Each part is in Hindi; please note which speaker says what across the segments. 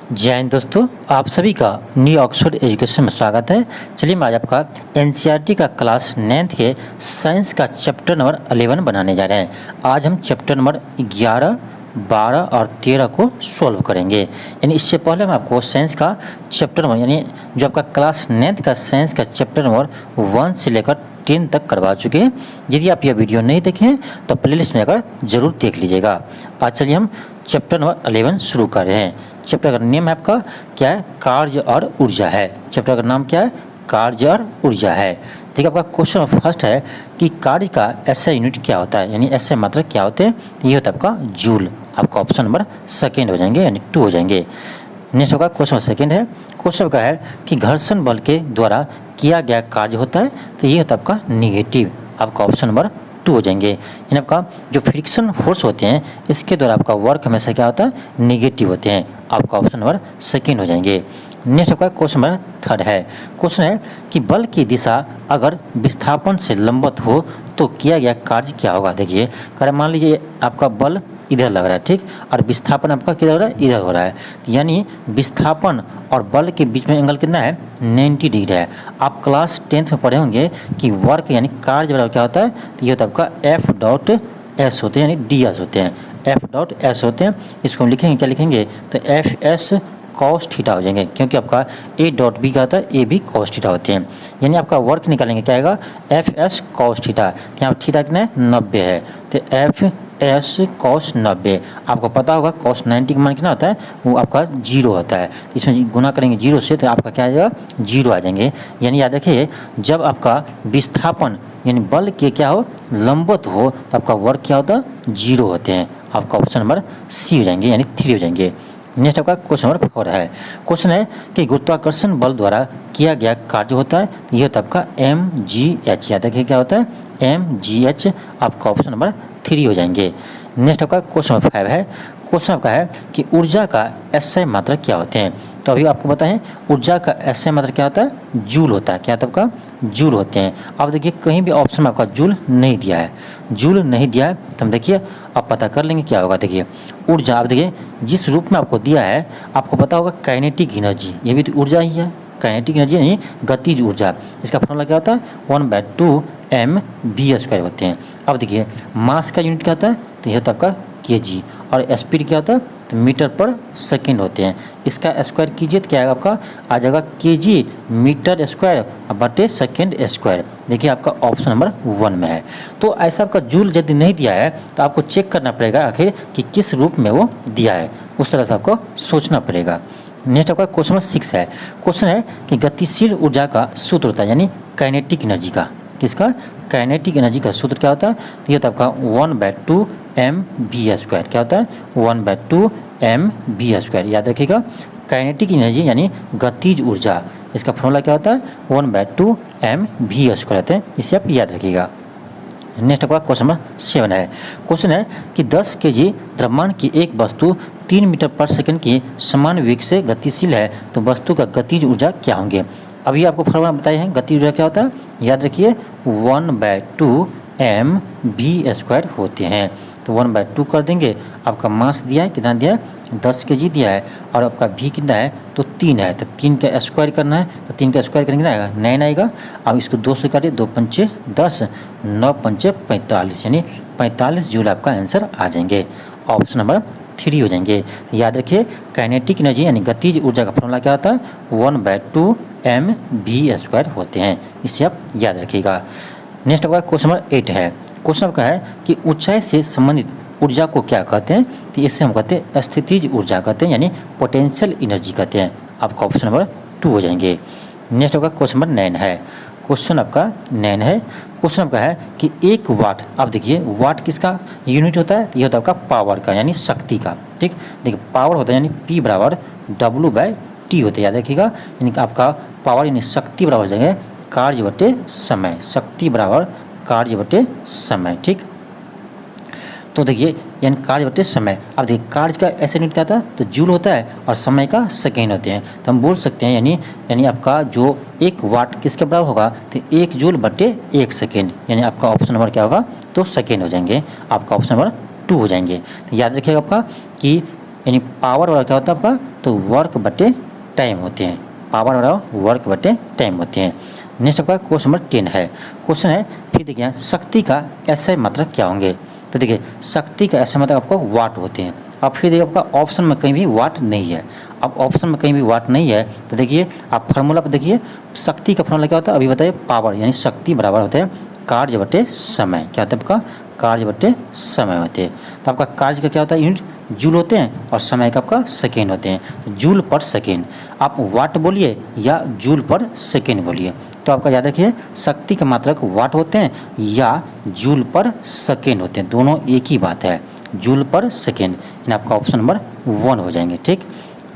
Speaker 1: जय हिंद दोस्तों, आप सभी का न्यू ऑक्सफोर्ड एजुकेशन में स्वागत है। चलिए मैं आज आपका एनसीईआरटी का क्लास 9th के साइंस का चैप्टर नंबर 11 बनाने जा रहे हैं। आज हम चैप्टर नंबर 11, 12 और 13 को सॉल्व करेंगे। यानी इससे पहले हम आपको साइंस का चैप्टर नंबर यानी जो आपका क्लास 9th का साइंस का चैप्टर नंबर 1 से लेकर 10 तक करवा चुके हैं। यदि आप यह वीडियो नहीं देखे हैं तो प्लेलिस्ट में जाकर जरूर देख लीजिएगा। आज चलिए हम चैप्टर नंबर 11 शुरू कर रहे हैं। चैप्टर का नेम आपका क्या है? कार्य और ऊर्जा है। चैप्टर का नाम क्या है? कार्य और ऊर्जा है। ठीक है, आपका क्वेश्चन फर्स्ट है कि कार्य का एसआई यूनिट क्या होता है, यानी एसआई मात्रक क्या होते हैं? ये होता है आपका जूल। आपका ऑप्शन नंबर सेकेंड हो जाएंगे, यानी 2 हो जाएंगे। नेक्स्ट होगा क्वेश्चन सेकेंड है। क्वेश्चन का है कि घर्षण बल के द्वारा किया गया कार्य होता है, तो ये होता है आपका निगेटिव। आपका ऑप्शन नंबर 2 हो जाएंगे। यानी आपका जो फ्रिक्शन फोर्स होते हैं इसके द्वारा आपका वर्क हमेशा क्या होता है? निगेटिव होते हैं। आपका ऑप्शन नंबर सेकेंड हो जाएंगे। नेक्स्ट आपका क्वेश्चन नंबर थर्ड है। क्वेश्चन है कि बल की दिशा अगर विस्थापन से लंबवत हो तो किया गया कार्य क्या होगा? देखिए, अगर मान लीजिए आपका बल इधर लग रहा है, ठीक, और विस्थापन आपका किधर हो रहा है? इधर हो रहा है। यानी विस्थापन और बल के बीच में एंगल कितना है? 90 डिग्री है। आप क्लास 10th में पढ़े होंगे कि वर्क यानी कार्य बराबर क्या होता है? तो ये होता है आपका एफ डॉट एस होते हैं, यानी डी एस होते हैं। एफ डॉट एस होते हैं। इसको हम लिखेंगे, क्या लिखेंगे? तो एफ एस कॉस थीटा हो जाएंगे, क्योंकि आपका ए डॉट बी क्या होता है? ए भी कॉस थीटा होते हैं। यानी आपका वर्क निकालेंगे क्या आएगा? F S cos theta. यहाँ थीटा कितना है? 90 है। तो एफ एस कॉस 90। आपको पता होगा कॉस 90 का मान कितना होता है? वो आपका 0 होता है। इसमें गुना करेंगे 0 से तो आपका क्या आ जाएगा? 0 आ जाएंगे। यानी याद रखिए, जब आपका विस्थापन यानी बल के क्या हो? लंबवत हो तो आपका वर्क क्या होता है? 0 होते हैं। आपका ऑप्शन नंबर सी हो जाएंगे, यानी 3 हो जाएंगे। नेक्स्ट आपका क्वेश्चन नंबर 4 है। क्वेश्चन है कि गुरुत्वाकर्षण बल द्वारा किया गया कार्य होता है, यह होता है आपका mgh। याद रखिए क्या होता है? mgh। आपका ऑप्शन नंबर 3 हो जाएंगे। नेक्स्ट आपका क्वेश्चन नंबर 5 है। क्वेश्चन आपका है कि ऊर्जा का एसआई मात्रक क्या होते हैं? तो अभी आपको बताएं, ऊर्जा का एसआई मात्रक क्या होता है? जूल होता है। क्या होता है आपका? जूल होते हैं। अब देखिए कहीं भी ऑप्शन में आपका जूल नहीं दिया है। जूल नहीं दिया है तो हम देखिए अब पता कर लेंगे क्या होगा। देखिए ऊर्जा, आप देखिए जिस रूप में आपको दिया है आपको पता होगा काइनेटिक एनर्जी, ये भी तो ऊर्जा ही है। काइनेटिक एनर्जी यानी गतिज ऊर्जा। इसका फॉर्मूला क्या होता है? 1/2 mv² होते हैं। अब देखिए मास का यूनिट क्या होता है? तो यह होता है आपका kg। और स्पीड क्या होता है? तो मीटर पर सेकेंड होते हैं। इसका स्क्वायर कीजिए तो क्या आएगा आपका? आ जाएगा kg मीटर स्क्वायर बटे सेकेंड स्क्वायर। देखिए आपका ऑप्शन नंबर 1 में है। तो ऐसा आपका जूल यदि नहीं दिया है तो आपको चेक करना पड़ेगा आखिर कि किस रूप में वो दिया है, उस तरह से आपको सोचना पड़ेगा। नेक्स्ट आपका क्वेश्चन नंबर 6 है। क्वेश्चन है कि गतिशील ऊर्जा का सूत्र होता है, यानी काइनेटिक एनर्जी का। किसका? काइनेटिक एनर्जी का सूत्र क्या होता है? तो ये होता है आपका 1/2 mv²। क्या होता है? 1/2 mv²। याद रखिएगा, काइनेटिक एनर्जी यानी गतिज ऊर्जा, इसका फॉर्मूला क्या होता है? 1/2 mv² होते हैं। इसे आप याद रखिएगा। नेक्स्ट आपका क्वेश्चन नंबर 7 है। क्वेश्चन है कि 10 kg द्रव्यमान की एक वस्तु 3 मीटर पर सेकंड की समान वेग से गतिशील है, तो वस्तु का गतिज ऊर्जा क्या होंगे? अभी आपको फॉर्मूला बताए हैं गतिज ऊर्जा क्या होता है? याद रखिए 1/2 mv² होते हैं। तो 1/2 कर देंगे। आपका मास दिया है, कितना दिया है? 10 kg दिया है। और आपका v कितना है? तो 3 है। तो 3 का स्क्वायर करना है, तो 3 का स्क्वायर करेंगे कितना आएगा? 9 आएगा। अब इसको 2 से काटिए, 2 पंचे 10, 9 पंचे 45, यानी 45 जूल आपका आंसर आ जाएंगे। ऑप्शन नंबर 3 हो जाएंगे। तो याद रखिए काइनेटिक एनर्जी यानी गतिज ऊर्जा का फॉर्मूला क्या होता है? 1/2 mv² होते हैं। इसे आप याद रखिएगा। नेक्स्ट आपका क्वेश्चन नंबर 8 है। क्वेश्चन आपका है कि ऊंचाई से संबंधित ऊर्जा को क्या कहते हैं? तो इसे हम कहते हैं स्थितिज ऊर्जा कहते हैं, यानी पोटेंशियल एनर्जी कहते हैं। आपका ऑप्शन नंबर 2 हो जाएंगे। नेक्स्ट आपका क्वेश्चन नंबर 9 है। क्वेश्चन आपका 9 है। क्वेश्चन आपका है कि 1 वाट, आप देखिए वाट किसका यूनिट होता है? ये होता है आपका पावर का, यानी शक्ति का। ठीक, देखिए पावर होता है यानी P बराबर W/T होता है। याद रखिएगा, यानी कि आपका पावर यानी शक्ति बराबर हो जाएंगे कार्य बटे समय। शक्ति बराबर कार्य बटे समय। ठीक, तो देखिए यानी कार्य बटे समय। अब देखिए कार्य का ऐसे यूनिट क्या था? तो जूल होता है और समय का सेकेंड होते हैं। तो हम बोल सकते हैं यानी आपका जो 1 वाट किसके बराबर होगा? तो 1 जूल बटे 1 सेकेंड, यानी आपका ऑप्शन नंबर क्या होगा? तो सेकेंड हो जाएंगे। आपका ऑप्शन नंबर 2 हो जाएंगे। तो याद रखिएगा आपका कि यानी पावर बराबर क्या होता है आपका, तो वर्क बटे टाइम होते हैं, पावर बराबर वर्क बटे टाइम होते हैं। नेक्स्ट आपका क्वेश्चन नंबर 10 है। क्वेश्चन है फिर देखिए शक्ति का ऐसे मात्रक क्या होंगे। तो देखिए शक्ति का ऐसे मात्रक आपको वाट होते हैं। अब फिर देखिए आपका ऑप्शन में कहीं भी वाट नहीं है। अब ऑप्शन में कहीं भी वाट नहीं है तो देखिए आप फार्मूला पर देखिए, शक्ति का फार्मूला क्या होता है अभी बताइए, पावर यानी शक्ति बराबर होते हैं कार्य बटे समय। क्या होता है आपका, कार्य बटे समय होते हैं। तो आपका कार्य का क्या होता है यूनिट जूल होते हैं और समय का आपका सेकेंड होते हैं। तो जूल पर सेकेंड, आप वाट बोलिए या जूल पर सेकेंड बोलिए। तो आपका याद रखिए शक्ति का मात्रक वाट होते हैं या जूल पर सेकेंड होते हैं, दोनों एक ही बात है, जूल पर सेकेंड। इन आपका ऑप्शन नंबर 1 हो जाएंगे। ठीक,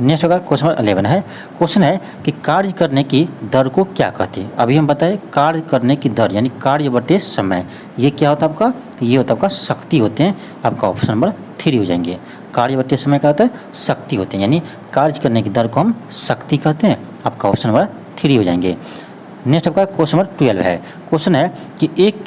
Speaker 1: नेक्स्ट होगा क्वेश्चन नंबर 11 है। क्वेश्चन है कि कार्य करने की दर को क्या कहते हैं। अभी हम बताएं कार्य करने की दर यानी कार्य बटे समय, ये क्या होता है आपका, तो ये होता है आपका शक्ति होते हैं। आपका ऑप्शन नंबर 3 हो जाएंगे। कार्य बटे समय क्या होता है, शक्ति होते हैं, यानी कार्य करने की दर को हम शक्ति कहते हैं। आपका ऑप्शन नंबर 3 हो जाएंगे। नेक्स्ट आपका क्वेश्चन नंबर 12 है। क्वेश्चन है कि 1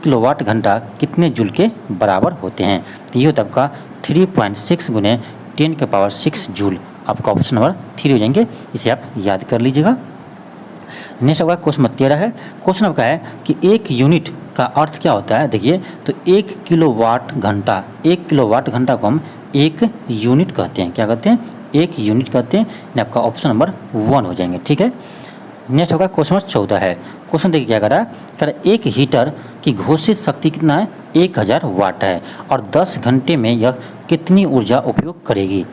Speaker 1: किलोवाट घंटा कितने जूल के बराबर होते हैं। तो ये होता है आपका 3.6 गुने 10 के पावर 6 जूल। आपका ऑप्शन नंबर 3 हो जाएंगे, इसे आप याद कर लीजिएगा। नेक्स्ट आपका क्वेश्चन नंबर 13 है। क्वेश्चन आपका है कि 1 यूनिट का अर्थ क्या होता है। देखिए तो 1 किलोवाट घंटा को हम 1 यूनिट कहते हैं। क्या कहते हैं, 1 यूनिट कहते हैं। यानी आपका ऑप्शन नंबर 1 हो जाएंगे। ठीक है, नेक्स्ट होगा क्वेश्चन नंबर 14 है। क्वेश्चन देखिए क्या कर रहा है, एक हीटर की घोषित शक्ति कितना है, 1000 वाट है और 10 घंटे में यह कितनी ऊर्जा उपयोग करेगी।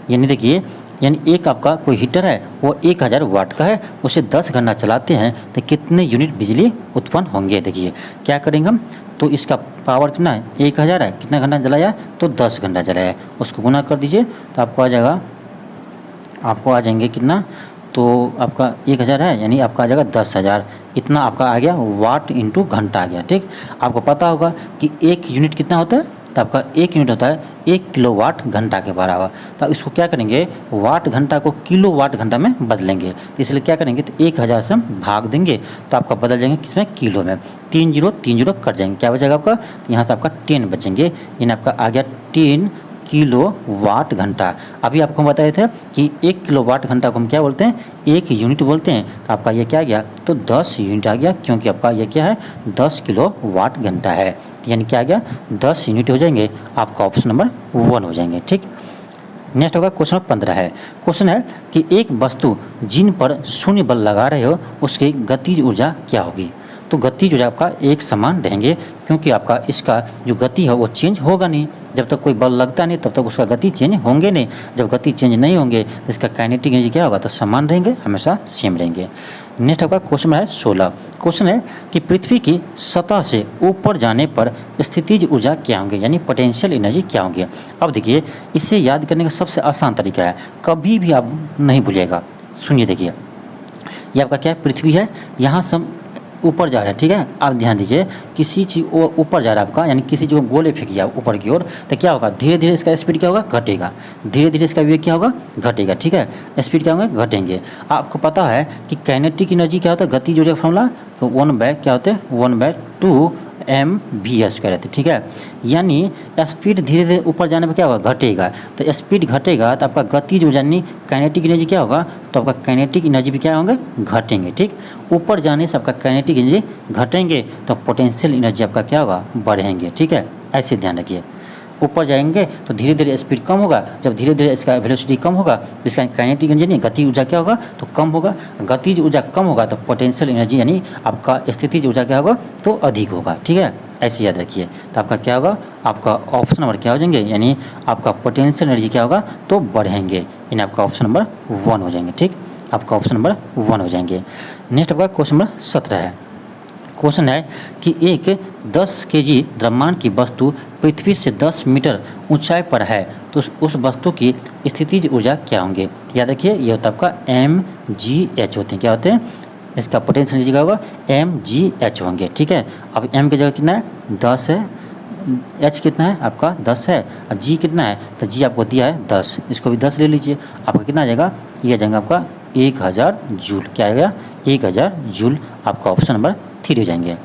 Speaker 1: यानी देखिए, यानी एक आपका कोई हीटर है वो 1000 वाट का है, उसे 10 घंटा चलाते हैं तो कितने यूनिट बिजली उत्पन्न होंगे। देखिए क्या करेंगे हम, तो इसका पावर कितना है, 1000 है, कितना घंटा जलाया, तो 10 घंटा जलाया, उसको गुना कर दीजिए तो आपको आ जाएगा, आपको आ जाएंगे कितना, तो आपका 1000 है यानी आपका आ जाएगा 10,000, इतना आपका आ गया वाट इंटू घंटा आ गया। ठीक, आपको पता होगा कि 1 यूनिट कितना होता है, तो आपका 1 यूनिट होता है 1 किलोवाट घंटा के बराबर। तो इसको क्या करेंगे, वाट घंटा को किलोवाट घंटा में बदलेंगे। तो इसलिए क्या करेंगे, तो 1000 से हम भाग देंगे तो आपका बदल जाएंगे किसमें, किलो में। 3 जीरो 3 जीरो कट जाएंगे, क्या बचेगा आपका, तो यहाँ से आपका 10 बचेंगे। यानी आपका आ गया 10 किलोवाट घंटा। अभी आपको हम बताए थे कि 1 किलोवाट घंटा को हम क्या बोलते हैं, 1 यूनिट बोलते हैं। तो आपका ये क्या आ गया, तो 10 यूनिट आ गया, क्योंकि आपका ये क्या है, 10 किलोवाट घंटा है। यानी क्या आ गया, 10 यूनिट हो जाएंगे। आपका ऑप्शन नंबर 1 हो जाएंगे। ठीक, नेक्स्ट होगा क्वेश्चन नंबर 15 है। क्वेश्चन है कि एक वस्तु जिन पर शून्य बल लगा रहे हो उसकी गतिज ऊर्जा क्या होगी। तो गतिज ऊर्जा आपका एक समान रहेंगे, क्योंकि आपका इसका जो गति है वो चेंज होगा नहीं। जब तक कोई बल लगता नहीं तब तक उसका गति चेंज होंगे नहीं। जब गति चेंज नहीं होंगे तो इसका काइनेटिक एनर्जी क्या होगा, तो समान रहेंगे, हमेशा सेम रहेंगे। नेक्स्ट आपका क्वेश्चन है 16। क्वेश्चन है कि पृथ्वी की सतह से ऊपर जाने पर स्थितिज ऊर्जा क्या होंगे, यानी पोटेंशियल एनर्जी क्या होंगे। अब देखिए इसे याद करने का सबसे आसान तरीका है, कभी भी आप नहीं भूलिएगा। सुनिए देखिए, ये आपका क्या है, पृथ्वी है, यहाँ से हम ऊपर जा रहा है। ठीक है, आप ध्यान दीजिए, किसी चीज़ ऊपर जा रहा है आपका, यानी किसी चीज़ को गोले फेंकिया ऊपर की ओर, तो क्या होगा, धीरे धीरे इसका स्पीड क्या होगा, घटेगा, धीरे धीरे इसका वेग क्या होगा, घटेगा। ठीक है, स्पीड क्या होंगे, घटेंगे। आपको पता है कि काइनेटिक एनर्जी क्या होता है, गतिज ऊर्जा का फॉर्मूला, तो 1 क्या होते हैं, 1/2 mvs कह रहे थे। ठीक है, यानी स्पीड धीरे धीरे ऊपर जाने पर क्या होगा, घटेगा। तो स्पीड घटेगा तो आपका गतिज ऊर्जा यानी काइनेटिक एनर्जी क्या होगा, तो आपका काइनेटिक एनर्जी भी क्या होंगे, घटेंगे। ठीक, ऊपर जाने से आपका काइनेटिक एनर्जी घटेंगे तो पोटेंशियल एनर्जी आपका क्या होगा, बढ़ेंगे। ठीक है, ऐसे ध्यान रखिए, ऊपर जाएंगे तो धीरे धीरे स्पीड कम होगा, जब धीरे धीरे इसका वेलोसिटी कम होगा तो इसका काइनेटिक एनर्जी नहीं, गति ऊर्जा क्या होगा, तो कम होगा। गतिज ऊर्जा कम होगा तो पोटेंशियल एनर्जी यानी आपका स्थितिज ऊर्जा क्या होगा, तो अधिक होगा। ठीक है, ऐसे याद रखिए। तो आपका क्या होगा, आपका ऑप्शन नंबर क्या हो जाएंगे, यानी आपका पोटेंशियल एनर्जी क्या होगा, तो बढ़ेंगे। यानी आपका ऑप्शन नंबर 1 हो जाएंगे। ठीक, आपका ऑप्शन नंबर 1 हो जाएंगे। नेक्स्ट आपका क्वेश्चन नंबर 17 है। क्वेश्चन है कि एक 10 kg द्रव्यमान की वस्तु पृथ्वी से 10 मीटर ऊंचाई पर है तो उस वस्तु की स्थितिज ऊर्जा क्या होंगे। याद रखिए, ये होता है आपका mgh होते हैं। क्या होते हैं, इसका पोटेंशियल एनर्जी क्या होगा, mgh होंगे। ठीक है, अब m की जगह कितना है, 10 है, h कितना है आपका 10 है, और g कितना है, तो g आपको दिया है 10, इसको भी 10 ले लीजिए। आपका कितना आ जाएगा, ये आ जाएगा आपका 1000 जूल। क्या आएगा, 1000 जूल। आपका ऑप्शन नंबर 3 हो जाएंगे।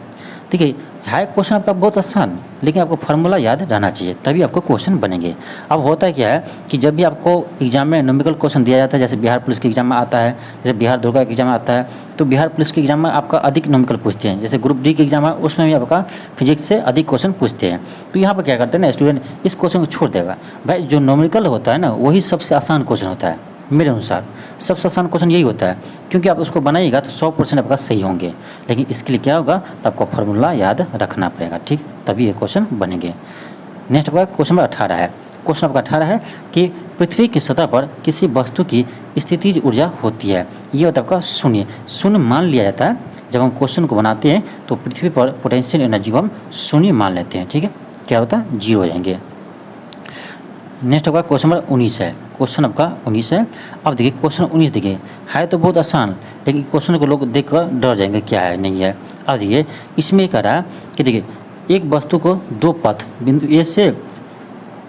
Speaker 1: ठीक है, है क्वेश्चन आपका बहुत आसान, लेकिन आपको फार्मूला याद रहना चाहिए तभी आपको क्वेश्चन बनेंगे। अब होता क्या है कि जब भी आपको एग्जाम में न्यूमेरिकल क्वेश्चन दिया जाता है, जैसे बिहार पुलिस के एग्जाम में आता है, जैसे बिहार दुर्गा के एग्जाम में आता है, तो बिहार पुलिस के एग्जाम में आपका अधिक न्यूमेरिकल पूछते हैं। जैसे ग्रुप डी के एग्जाम है उसमें भी आपका फिजिक्स से अधिक क्वेश्चन पूछते हैं। तो यहाँ पर क्या करते हैं ना, स्टूडेंट इस क्वेश्चन को छोड़ देगा। भाई जो न्यूमेरिकल होता है ना वही सबसे आसान क्वेश्चन होता है, मेरे अनुसार सबसे आसान क्वेश्चन यही होता है, क्योंकि आप उसको बनाइएगा तो 100% आपका सही होंगे। लेकिन इसके लिए क्या होगा, तो आपको फार्मूला याद रखना पड़ेगा, ठीक, तभी ये क्वेश्चन बनेंगे। नेक्स्ट आपका क्वेश्चन नंबर 18 है। क्वेश्चन आपका 18 है कि पृथ्वी की सतह पर किसी वस्तु की स्थितिज ऊर्जा होती है, ये होता है आपका शून्य। शून्य मान लिया जाता है जब हम क्वेश्चन को बनाते हैं, तो पृथ्वी पर पोटेंशियल एनर्जी को हम शून्य मान लेते हैं, ठीक है, क्या होता है, 0 हो जाएंगे। नेक्स्ट आपका क्वेश्चन नंबर 19 है। क्वेश्चन आपका 19 है। अब देखिए क्वेश्चन 19 देखिए, है तो बहुत आसान, लेकिन क्वेश्चन को लोग देखकर डर जाएंगे क्या है नहीं है। अब देखिए इसमें कह रहा है कि देखिए एक वस्तु को दो पथ बिंदु ए से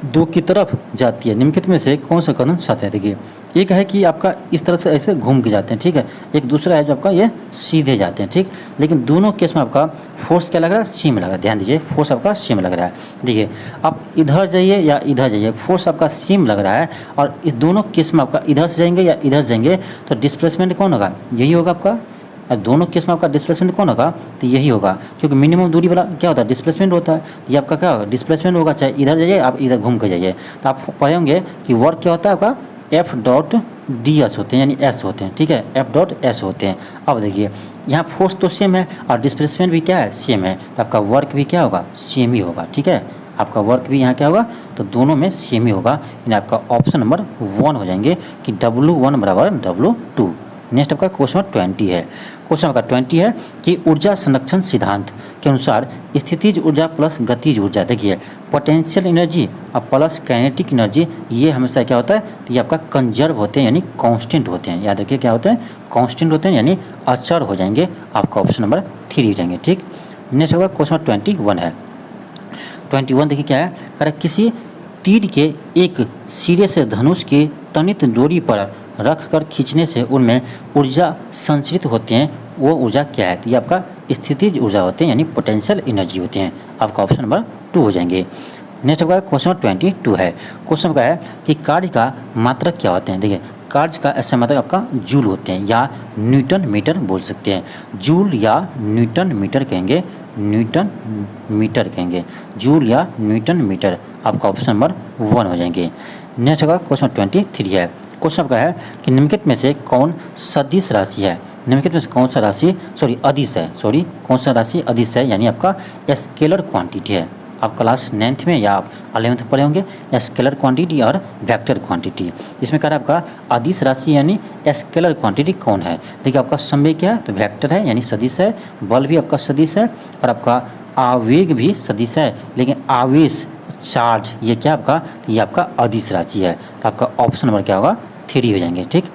Speaker 1: 2 की तरफ जाती है, निम्नलिखित में से कौन सा कथन सत्य है। देखिए एक है कि आपका इस तरह से ऐसे घूम के जाते हैं, ठीक है, एक दूसरा है जो आपका ये सीधे जाते हैं, ठीक। लेकिन दोनों केस में आपका फोर्स क्या लग रहा है, सेम लग रहा है। ध्यान दीजिए फोर्स आपका सेम लग रहा है। देखिए आप इधर जाइए या इधर जाइए, फोर्स आपका सेम लग रहा है, और इस दोनों केस में आपका इधर से जाएंगे या इधर जाएंगे तो डिस्प्लेसमेंट कौन होगा, यही होगा आपका। और दोनों केस में आपका डिस्प्लेसमेंट कौन होगा, तो यही होगा, क्योंकि मिनिमम दूरी वाला क्या होता है, डिस्प्लेसमेंट होता है। ये आपका क्या होगा, डिस्प्लेसमेंट होगा, चाहे इधर जाइए आप इधर घूम के जाइए। तो आप पढ़े होंगे कि वर्क क्या होता है आपका, एफ डॉट डी एस होते हैं, यानी एस होते हैं, ठीक है, एफ डॉट एस होते हैं। अब देखिए यहाँ फोर्स तो सेम है और डिस्प्लेसमेंट भी क्या है, सेम है, तो आपका वर्क भी क्या होगा, सेम ही होगा, ठीक है। आपका वर्क भी यहाँ क्या होगा, तो दोनों में सेम ही होगा, यानी आपका ऑप्शन नंबर 1 हो जाएंगे कि W1 बराबर W2। नेक्स्ट आपका क्वेश्चन नंबर 20 है। क्वेश्चन आपका 20 है कि ऊर्जा संरक्षण सिद्धांत के अनुसार स्थितिज ऊर्जा प्लस गतिज ऊर्जा, देखिए पोटेंशियल एनर्जी और प्लस काइनेटिक एनर्जी, ये हमेशा क्या होता है, तो ये आपका कंजर्व होते हैं, यानी कांस्टेंट होते हैं। याद रखिए क्या होते हैं, कांस्टेंट होते हैं, यानी अचर हो जाएंगे। आपका ऑप्शन नंबर 3 हो जाएंगे, ठीक। नेक्स्ट होगा क्वेश्चन नंबर 21 है। 21 देखिए क्या है, कह रहा किसी तीर के एक सिरे से धनुष की तनित जोड़ी पर रख कर खींचने से उनमें ऊर्जा संचरित होते हैं, वो ऊर्जा क्या है, तो ये आपका स्थितिज ऊर्जा होते हैं, यानी पोटेंशियल एनर्जी होते हैं। आपका ऑप्शन नंबर 2 हो जाएंगे। नेक्स्ट आपका क्वेश्चन नंबर 22 है। क्वेश्चन का है कि कार्य का मात्रक क्या होते हैं। देखिए कार्य का ऐसा मात्रक आपका जूल होते हैं या न्यूटन मीटर बोल सकते हैं, जूल या न्यूटन मीटर कहेंगे, न्यूटन मीटर कहेंगे, जूल या न्यूटन मीटर। आपका ऑप्शन नंबर 1 हो जाएंगे। नेक्स्ट आपका क्वेश्चन 23 है। क्वेश्चन आपका है कि निम्नलिखित में से कौन सदिश राशि है, निम्नलिखित में से कौन सा राशि अदिश है, कौन सा राशि अदिश है, यानी आपका स्केलर क्वांटिटी है। आप क्लास 9th में या आप 11th में पढ़े होंगे स्केलर क्वांटिटी और वेक्टर क्वांटिटी। इसमें कह रहा है आपका अदिश राशि यानी स्केलर क्वांटिटी कौन है। देखिए आपका समय क्या है, तो वेक्टर है, यानी सदिश है, बल भी आपका सदिश है, और आपका आवेग भी सदिश है, लेकिन आवेश चार्ज ये क्या आपका, ये आपका अदिश राशि है। तो आपका ऑप्शन नंबर क्या होगा, 3 हो जाएंगे, ठीक।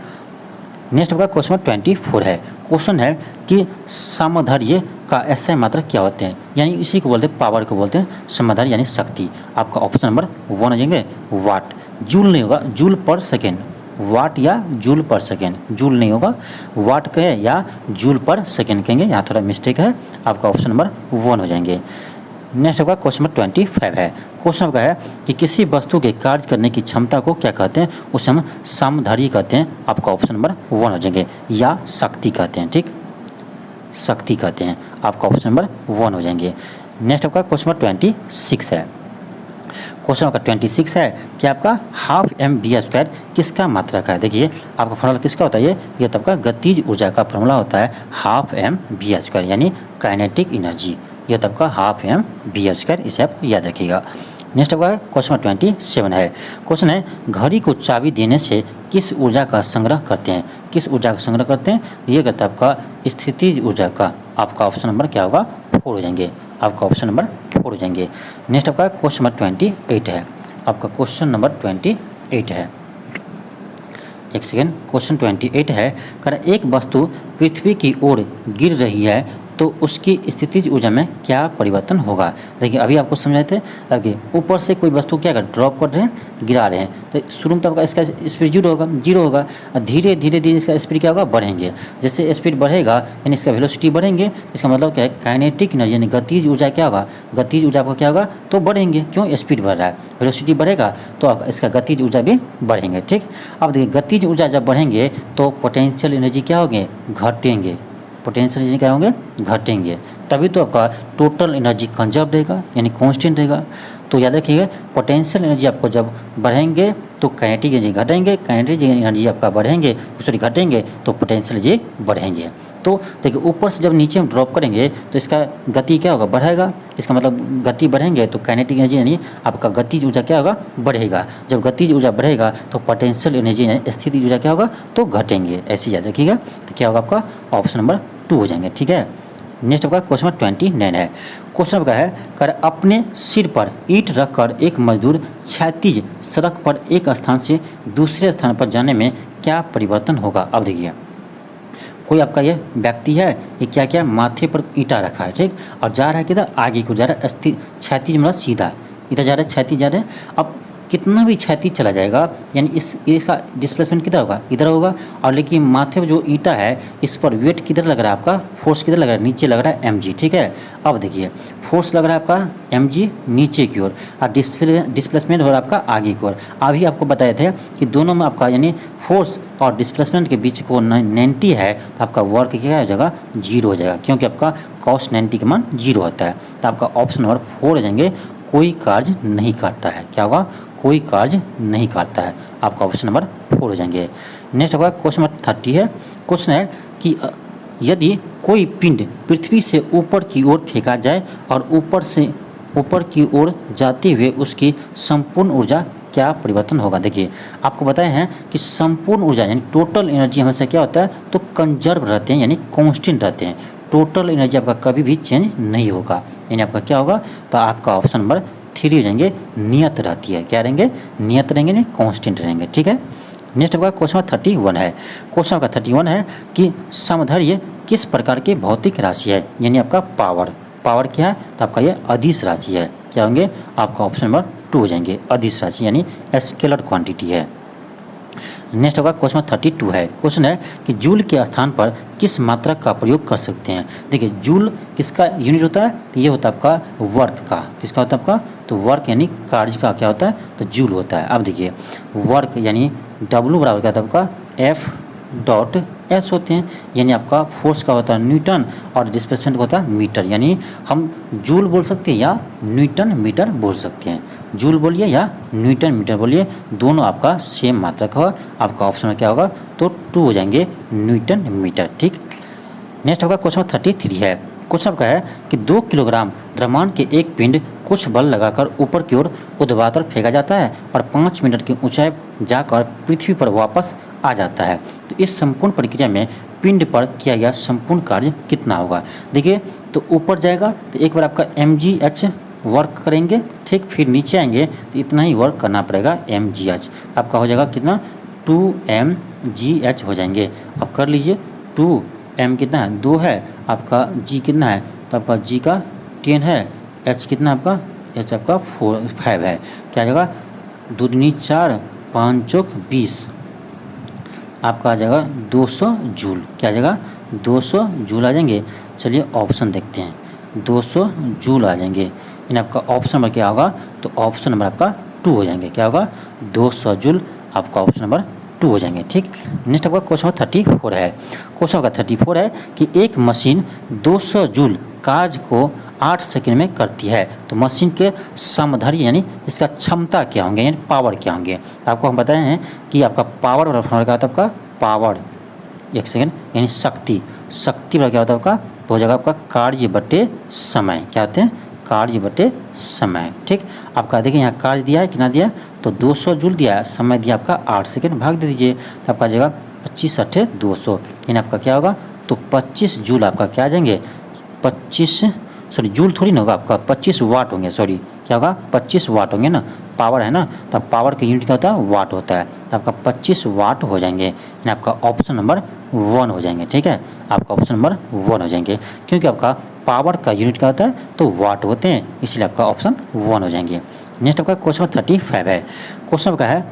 Speaker 1: नेक्स्ट आपका क्वेश्चन नंबर 24 है। क्वेश्चन है कि समधार्य का SI मात्रक क्या होते हैं, यानी इसी को बोलते हैं, पावर को बोलते हैं समधार्य यानी शक्ति। आपका ऑप्शन नंबर 1 हो जाएंगे, वाट। जूल नहीं होगा, जूल पर सेकेंड, वाट या जूल पर सेकेंड, जूल नहीं होगा, वाट कहे या जूल पर सेकेंड कहेंगे, यहाँ थोड़ा मिस्टेक है। आपका ऑप्शन नंबर 1 हो जाएंगे। नेक्स्ट आपका क्वेश्चन नंबर 25 है। क्वेश्चन आपका है कि किसी वस्तु के कार्य करने की क्षमता को क्या कहते हैं, उसे हम समधारी कहते हैं। आपका ऑप्शन नंबर 1 हो जाएंगे, या शक्ति कहते हैं, ठीक, शक्ति कहते हैं। आपका ऑप्शन नंबर 1 हो जाएंगे। नेक्स्ट आपका क्वेश्चन नंबर 26 है। क्वेश्चन आपका 26 है कि आपका हाफ mv² किसका मात्रक है। देखिए आपका फॉर्मूला किसका होता है, ये तो आपका गतिज ऊर्जा का फॉर्मूला होता है हाफ mv², यानी काइनेटिक एनर्जी। ये तो आपका हाफ mv², इसे आप याद रखिएगा। नेक्स्ट आपका क्वेश्चन नंबर 27 है। क्वेश्चन है घड़ी को चाबी देने से किस ऊर्जा का संग्रह करते हैं, किस ऊर्जा का संग्रह करते हैं, ये कहता है आपका स्थितिज ऊर्जा का। आपका ऑप्शन नंबर क्या होगा, 4 हो जाएंगे। आपका ऑप्शन नंबर 4 हो जाएंगे। नेक्स्ट आपका क्वेश्चन नंबर 28 है। आपका क्वेश्चन नंबर 28 है, क्वेश्चन 28 है। कर एक वस्तु पृथ्वी की ओर गिर रही है तो उसकी स्थितिज ऊर्जा में क्या परिवर्तन होगा। देखिए अभी आपको समझाए थे, देखिए ऊपर से कोई वस्तु क्या कर ड्रॉप कर रहे हैं, गिरा रहे हैं, तो शुरू में तो आपका इसका स्पीड जीरो होगा और धीरे धीरे धीरे इसका स्पीड क्या होगा, बढ़ेंगे। जैसे स्पीड बढ़ेगा यानी इसका वेलोसिटी बढ़ेंगे, इसका मतलब क्या है, काइनेटिक एनर्जी यानी गतिज ऊर्जा क्या होगा, गतिज ऊर्जा आपका क्या होगा, तो बढ़ेंगे। क्यों, स्पीड बढ़ रहा है, वेलोसिटी बढ़ेगा तो इसका गतिज ऊर्जा भी बढ़ेंगे। ठीक, अब देखिए गतिज ऊर्जा जब बढ़ेंगे तो पोटेंशियल एनर्जी क्या होंगे, घटेंगे। पोटेंशियल एनर्जी क्या होंगे, घटेंगे। तभी तो आपका टोटल एनर्जी कंजर्व रहेगा यानी कांस्टेंट रहेगा। तो याद रखिएगा पोटेंशियल एनर्जी आपको जब बढ़ेंगे तो काइनेटिक एनर्जी घटेंगे, काइनेटिक एनर्जी आपका बढ़ेंगे सॉरी घटेंगे तो पोटेंशियल एनर्जी बढ़ेंगे। तो देखिए ऊपर से जब नीचे में ड्रॉप करेंगे तो इसका गति क्या होगा, बढ़ेगा। इसका मतलब गति बढ़ेंगे तो काइनेटिक एनर्जी यानी आपका गतिज ऊर्जा क्या होगा, बढ़ेगा। जब गतिज ऊर्जा बढ़ेगा तो पोटेंशियल एनर्जी यानी स्थितिज ऊर्जा क्या होगा, तो घटेंगे। ऐसे याद रखिएगा। तो क्या होगा आपका ऑप्शन नंबर 2 हो जाएंगे। ठीक है, नेक्स्ट आपका क्वेश्चन नंबर 29 है। क्वेश्चन का है, कर अपने सिर पर ईंट रखकर एक मजदूर क्षैतिज सड़क पर एक स्थान से दूसरे स्थान पर जाने में क्या परिवर्तन होगा। अब देखिए कोई आपका ये व्यक्ति है, ये क्या क्या माथे पर ईंटा रखा है, ठीक, और जा रहा है किधर, आगे को जा रहा है, क्षैतिज मतलब सीधा इधर जा रहा है, क्षैतिज जा रहा है। अब कितना भी क्षैतिज चला जाएगा यानी इसका डिस्प्लेसमेंट किधर होगा, इधर होगा। और लेकिन माथे पर जो ईंटा है इस पर वेट किधर लग रहा है, आपका फोर्स किधर लग रहा है, नीचे लग रहा है mg। ठीक है, अब देखिए फोर्स लग रहा है आपका mg नीचे की ओर और डिस्प्लेसमेंट हो रहा है आपका आगे की ओर। अभी आपको बताए थे कि दोनों में आपका यानी फोर्स और डिस्प्लेसमेंट के बीच को 90 है तो आपका वर्क क्या हो जाएगा, 0 हो जाएगा, क्योंकि आपका cos 90 का मान 0 होता है। तो आपका ऑप्शन नंबर 4 हो जाएंगे, कोई कार्य नहीं करता है। क्या होगा, कोई कार्य नहीं करता है। आपका ऑप्शन नंबर 4 हो जाएंगे। नेक्स्ट होगा क्वेश्चन नंबर 30 है। क्वेश्चन है कि यदि कोई पिंड पृथ्वी से ऊपर की ओर फेंका जाए और ऊपर की ओर जाते हुए उसकी संपूर्ण ऊर्जा क्या परिवर्तन होगा। देखिए आपको बताए हैं कि संपूर्ण ऊर्जा यानी टोटल एनर्जी हमेशा क्या होता है, तो कंजर्व रहते हैं यानी कांस्टेंट रहते हैं। टोटल एनर्जी आपका कभी भी चेंज नहीं होगा, यानी आपका क्या होगा, तो आपका ऑप्शन नंबर 3 हो जाएंगे, नियत रहती है। क्या रहेंगे, नियत रहेंगे, नहीं कांस्टेंट रहेंगे। ठीक है, नेक्स्ट होगा क्वेश्चन 31 है। क्वेश्चन का 31 है कि समधर्य किस प्रकार की भौतिक राशि है, यानी आपका पावर क्या है, तो आपका ये अदिश राशि है। क्या होंगे, आपका ऑप्शन नंबर 2 हो जाएंगे, अदिश राशि यानी स्केलर क्वांटिटी है। नेक्स्ट होगा क्वेश्चन 32 है। क्वेश्चन है कि जूल के स्थान पर किस मात्रक का प्रयोग कर सकते हैं। देखिए जूल किसका यूनिट होता है, तो ये होता है आपका वर्क का। किसका होता है आपका, तो वर्क यानी कार्य का क्या होता है, तो जूल होता है। अब देखिए वर्क यानी W बराबर क्या होता है आपका F.S होते हैं, यानी आपका फोर्स का होता है न्यूटन और डिस्प्लेसमेंट का होता है मीटर। यानी हम जूल बोल सकते हैं या न्यूटन मीटर बोल सकते हैं। जूल बोलिए या न्यूटन मीटर बोलिए, दोनों आपका सेम मात्रक होगा। आपका ऑप्शन में क्या होगा, तो 2 हो जाएंगे, न्यूटन मीटर। ठीक, नेक्स्ट होगा क्वेश्चन 33 है। क्वेश्चन का है कि 2 किलोग्राम द्रव्यमान के एक पिंड कुछ बल लगाकर ऊपर की ओर ऊर्ध्वाधर फेंका जाता है और 5 मीटर की ऊंचाई जाकर पृथ्वी पर वापस आ जाता है। तो इस संपूर्ण प्रक्रिया में पिंड पर किया गया संपूर्ण कार्य कितना होगा। देखिए तो ऊपर जाएगा तो एक बार आपका mgh वर्क करेंगे, ठीक, फिर नीचे आएंगे तो इतना ही वर्क करना पड़ेगा mgh। आपका हो जाएगा कितना, 2mgh हो जाएंगे। अब कर लीजिए, 2m कितना है, 2 है, आपका g कितना है, तो आपका g का 10 है, h कितना आपका, h आपका 5 है। क्या आ जाएगा, 2 दूनी 4, 5 चौक 20, आपका आ जाएगा 200 जूल। क्या आ जाएगा, 200 जूल आ जाएंगे। चलिए ऑप्शन देखते हैं, 200 जूल आ जाएंगे। यानी आपका ऑप्शन नंबर क्या होगा, तो ऑप्शन नंबर आपका 2 हो जाएंगे। क्या होगा, 200 जूल, आपका ऑप्शन नंबर 2 हो जाएंगे। ठीक, नेक्स्ट आपका क्वेश्चन 34 है। क्वेश्चन का 34 है कि एक मशीन 200 जूल कार्य को 8 सेकंड में करती है, तो मशीन के समधर्य यानी इसका क्षमता क्या होंगे, यानी पावर क्या होंगे। तो आपको हम बताए हैं कि आपका पावर बराबर क्या होता है, आपका पावर 1 सेकंड यानी शक्ति बराबर क्या होता है आपका, हो जाएगा आपका कार्य बटे समय। क्या होते हैं, कार्य बटे समय। ठीक, आपका देखिए यहाँ कार्य दिया है कितना दिया, तो 200 जूल दिया है, समय दिया आपका 8 सेकंड, भाग दे दीजिए तो आपका आ जाएगा 25 8 200, यानी आपका क्या होगा, तो 25 जूल आपका क्या आ जाएंगे, 25 सॉरी जूल थोड़ी ना होगा आपका, 25 वाट होंगे, सॉरी क्या होगा 25 वाट होंगे ना, पावर है ना, तब पावर की यूनिट क्या होता है वाट होता है, तो आपका 25 वाट हो जाएंगे, यानी आपका ऑप्शन नंबर 1 हो जाएंगे। ठीक है, आपका ऑप्शन नंबर 1 हो जाएंगे, क्योंकि आपका पावर का यूनिट क्या होता है तो वाट होते हैं, इसलिए आपका ऑप्शन 1 हो जाएंगे। नेक्स्ट आपका क्वेश्चन नंबर 35 है। क्वेश्चन आपका है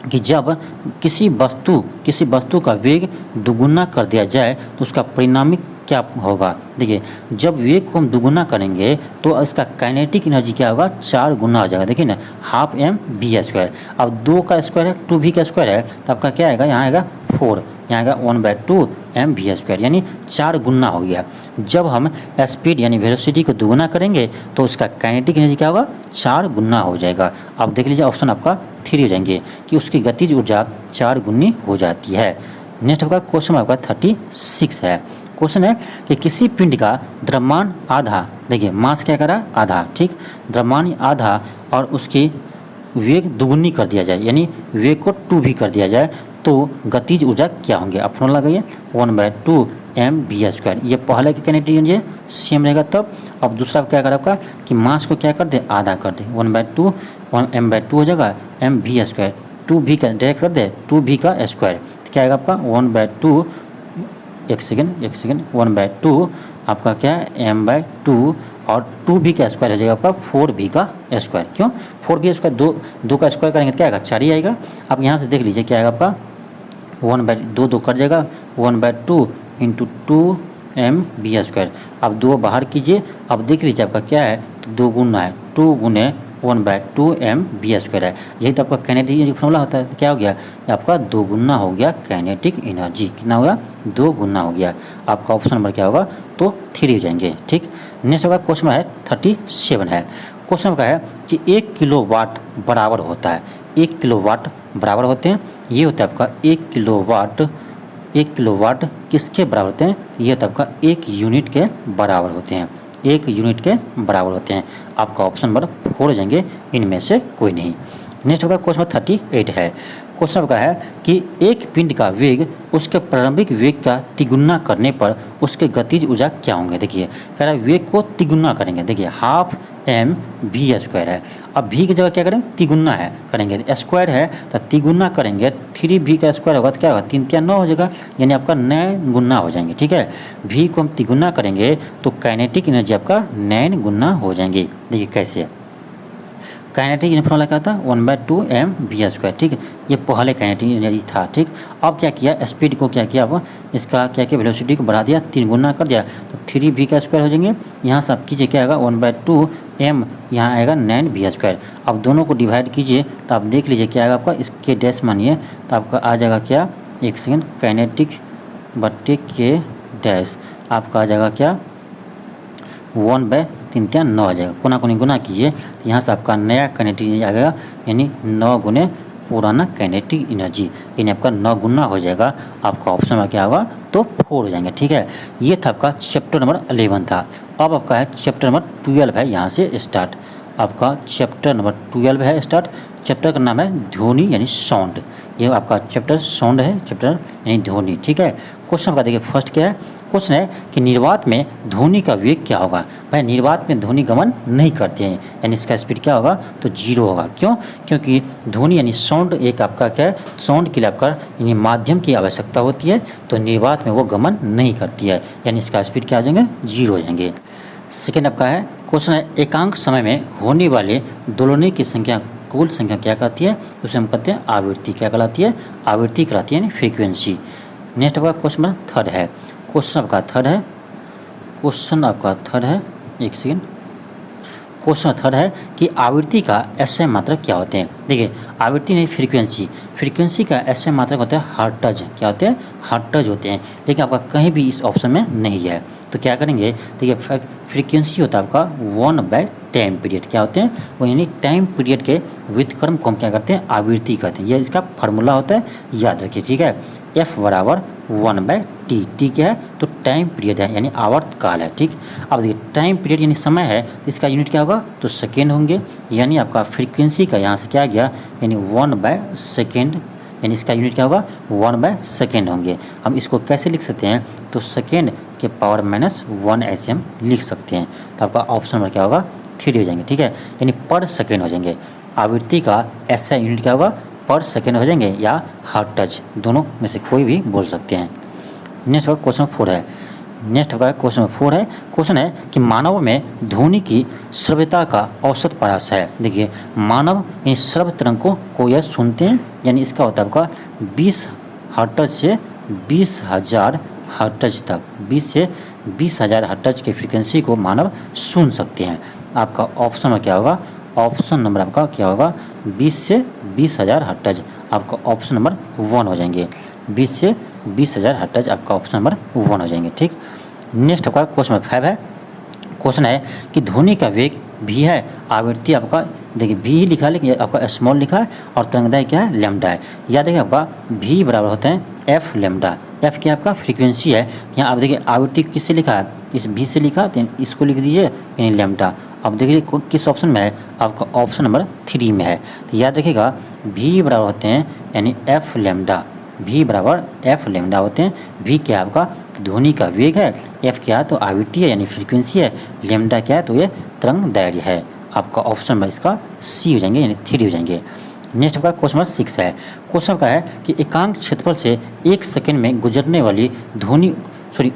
Speaker 1: कि जब किसी वस्तु का वेग दुगुना कर दिया जाए तो उसका परिणामी क्या होगा। देखिए, जब वेग को हम दुगुना करेंगे तो इसका काइनेटिक एनर्जी क्या होगा 4 गुना हो जाएगा। देखिए ना, हाफ एम बी स्क्वायर, अब 2 का स्क्वायर है 2v का स्क्वायर है, तो आपका क्या आएगा, यहाँ आएगा 4, यहाँ आएगा 1/2 एम वी स्क्वायर, यानी 4 गुना हो गया। जब हम स्पीड यानी वेलोसिटी को दुगुना करेंगे तो उसका काइनेटिक एनर्जी क्या होगा 4 गुना हो जाएगा। अब देख लीजिए ऑप्शन आपका 3 हो जाएंगे कि उसकी गतिज ऊर्जा 4 गुनी हो जाती है। नेक्स्ट आपका क्वेश्चन आपका 36 है। क्वेश्चन है कि किसी पिंड का द्रव्यमान आधा, देखिए मास क्या करा आधा, ठीक, द्रव्यमान आधा और उसकी वेग दुगुनी कर दिया जाए, यानी वेग को 2 भी कर दिया जाए तो गतिज ऊर्जा क्या होंगे। आप फॉर्मूला लगाइए 1/2 एम वी स्क्वायर, ये पहले की काइनेटिक एनर्जी सेम रहेगा। तब अब दूसरा क्या करा आपका कि मास को क्या कर दे आधा कर दे, 1/2 m/2 हो जाएगा एम वी स्क्वायर, 2v का डायरेक्ट कर दे 2v का स्क्वायर, तो क्या आएगा आपका 1/2, एक सेकेंड 1/2 आपका क्या है m/2 और 2v का स्क्वायर हो जाएगा आपका 4v का स्क्वायर। क्यों 4v स्क्वायर, दो का स्क्वायर करेंगे तो क्या आएगा 4 ही आएगा। आप यहाँ से देख लीजिए क्या आएगा आपका 1/2 कट जाएगा 1/2 इंटू 2m वी स्क्वायर। अब 2 बाहर कीजिए, अब देख लीजिए आपका क्या है तो 2 गुना है, 2 गुने 1/2 एम वी स्क्वायर है, यही तो आपका काइनेटिक एनर्जी फॉर्मूला होता है। तो क्या हो गया आपका 2 गुना हो गया काइनेटिक एनर्जी, कितना हो गया 2 गुना हो गया। आपका ऑप्शन नंबर क्या होगा तो 3 हो जाएंगे। ठीक, नेक्स्ट होगा क्वेश्चन है 37 है। क्वेश्चन का है कि 1 किलोवाट बराबर होता है, 1 किलोवाट बराबर होते हैं, ये होता है आपका 1 किलोवाट किसके बराबर होते हैं, ये होता है आपका 1 यूनिट के बराबर होते हैं, 1 यूनिट के बराबर होते हैं। आपका ऑप्शन नंबर 4 हो जाएंगे, इनमें से कोई नहीं। नेक्स्ट होगा क्वेश्चन 38 है। क्वेश्चन का है कि एक पिंड का वेग उसके प्रारंभिक वेग का तिगुना करने पर उसके गतिज ऊर्जा क्या होंगे। देखिए कह रहा है वेग को तिगुना करेंगे, देखिए हाफ एम वी स्क्वायर है, अब भी की जगह क्या करेंगे तिगुना है करेंगे, स्क्वायर है तो तिगुना करेंगे 3v का स्क्वायर होगा तो क्या होगा 3 3 9 हो जाएगा, यानी आपका 9 गुना हो जाएंगे। ठीक है, भी को हम तिगुना करेंगे तो काइनेटिक एनर्जी आपका 9 गुना हो जाएंगे। देखिए कैसे काइनेटिक एनर्जी फॉर्मूला क्या था 1/2 एम वी स्क्वायर। ठीक है, ये पहले काइनेटिक एनर्जी था। ठीक, अब क्या किया स्पीड को क्या किया, अब इसका क्या किया वेलोसिटी को बढ़ा दिया 3 गुना कर दिया तो 3v का स्क्वायर हो जाएंगे। यहाँ से आप कीजिए क्या आएगा 1/2 एम, यहाँ आएगा 9v स्क्वायर। अब दोनों को डिवाइड कीजिए तो आप देख लीजिए क्या आएगा आपका, इसके डैश मानिए तो आपका आ जाएगा क्या, एक सेकेंड, काइनेटिक बट्टे के डैश आपका आ जाएगा क्या 1/3 3 9 आ जाएगा, कोना कोनी गुना कीजिए तो यहाँ से आपका नया काइनेटिक एनर्जी आ जाएगा, यानी 9 गुने पुराना काइनेटिक एनर्जी, यानी आपका 9 गुना हो जाएगा। आपका ऑप्शन में क्या होगा तो 4 हो जाएंगे। ठीक है, ये था आपका चैप्टर नंबर 11 था। अब आपका है चैप्टर नंबर 12 है, यहाँ से स्टार्ट आपका चैप्टर नंबर 12 है स्टार्ट। चैप्टर का नाम है ध्वनि यानी साउंड, ये आपका चैप्टर साउंड है, चैप्टर यानी ध्वनि। ठीक है, क्वेश्चन आपका देखिए फर्स्ट क्या है, क्वेश्चन है कि निर्वात में ध्वनि का वेग क्या होगा। भाई निर्वात में ध्वनि गमन नहीं करते हैं, यानी इसका स्पीड क्या होगा तो 0 होगा। क्यों, क्योंकि ध्वनि यानी साउंड एक आपका क्या है, साउंड के लिए आपका यानी माध्यम की आवश्यकता होती है, तो निर्वात में वो गमन नहीं करती है, यानी इसका स्पीड क्या आ जाएंगे 0 हो जाएंगे। सेकेंड आपका है क्वेश्चन है एकांक समय में होने वाले दोलने की संख्या कुल संख्या क्या कहती है, उसे हम कहते हैं आवृत्ति। क्या कहलाती है, आवृत्ति कहलाती है यानी फ्रीक्वेंसी। नेक्स्ट आपका क्वेश्चन थर्ड है, क्वेश्चन आपका थर्ड है, एक सेकेंड, क्वेश्चन थर्ड है कि आवृत्ति का एसआई मात्रक क्या होते हैं। देखिए आवृत्ति नहीं फ्रीक्वेंसी का एसआई मात्रक होता है हर्ट्ज। क्या होते हैं हर्ट्ज होते हैं, लेकिन आपका कहीं भी इस ऑप्शन में नहीं है, तो क्या करेंगे देखिए फ्रीक्वेंसी होता है आपका 1/टाइम पीरियड। क्या होते हैं वो, यानी टाइम पीरियड के व्युत्क्रम को हम क्या करते हैं आवृत्ति कहते हैं, यह इसका फार्मूला होता है, याद रखिए। ठीक है, F बराबर 1/t, टी क्या है तो टाइम पीरियड है यानी आवर्त काल है। ठीक, अब देखिए टाइम पीरियड यानी समय है तो इसका यूनिट क्या होगा तो सेकेंड होंगे, यानी आपका फ्रीक्वेंसी का यहाँ से क्या गया यानी 1/सेकेंड, यानी इसका यूनिट क्या होगा 1/सेकेंड होंगे। हम इसको कैसे लिख सकते हैं तो सेकेंड के पावर -1 ऐसे हम लिख सकते हैं। तो आपका ऑप्शन नंबर क्या होगा थ्री हो जाएंगे, ठीक है, यानी पर सेकेंड हो जाएंगे। आवृत्ति का ऐसा यूनिट क्या होगा, पर सेकेंड हो जाएंगे या हर्ट्ज टच, दोनों में से कोई भी बोल सकते हैं। नेक्स्ट का क्वेश्चन 4 है, नेक्स्ट का क्वेश्चन 4 है, क्वेश्चन है कि मानव में ध्वनि की श्रव्यता का औसत प्रयास है। देखिए मानव इन श्रव्य तरंग को यह सुनते हैं, यानी इसका होता है आपका 20 हर्ट्ज से 20,000 हर्ट्ज तक, 20 से 20,000 हर्ट्ज की फ्रीक्वेंसी को मानव सुन सकते हैं। आपका ऑप्शन में क्या होगा, ऑप्शन नंबर आपका क्या होगा, 20 से 20,000 हर्ट्ज, आपका ऑप्शन नंबर 1 हो जाएंगे। 20 से 20,000 हर्ट्ज आपका ऑप्शन नंबर 1 हो जाएंगे, ठीक। नेक्स्ट आपका क्वेश्चन नंबर 5 है, क्वेश्चन है कि ध्वनि का वेग भी है, आवृत्ति आपका देखिए भी लिखा है लेकिन आपका स्मॉल लिखा है, और तरंगदैर्घ्य क्या है, लैम्डा है। याद देखिए आपका भी बराबर होते हैं एफ लैम्डा, एफ क्या आपका फ्रीक्वेंसी है। यहाँ आप देखिए आवृत्ति किससे लिखा है, इस भी से लिखा, तो इसको लिख दीजिए यानी लैम्डा। अब देखिए किस ऑप्शन में है, आपका ऑप्शन नंबर 3 में है। तो याद रखिएगा भी बराबर होते हैं यानी एफ लैम्डा, भी बराबर एफ लैम्डा होते हैं। भी क्या है आपका ध्वनि का वेग है, एफ क्या है तो आवृत्ति है यानी फ्रीक्वेंसी है, लैम्डा क्या है तो ये तरंगदैर्घ्य है। आपका ऑप्शन में इसका सी हो जाएंगे यानी 3 हो जाएंगे। नेक्स्ट आपका क्वेश्चन नंबर 6 है, क्वेश्चन का है कि एकांक क्षेत्रफल से 1 सेकंड में गुजरने वाली ध्वनि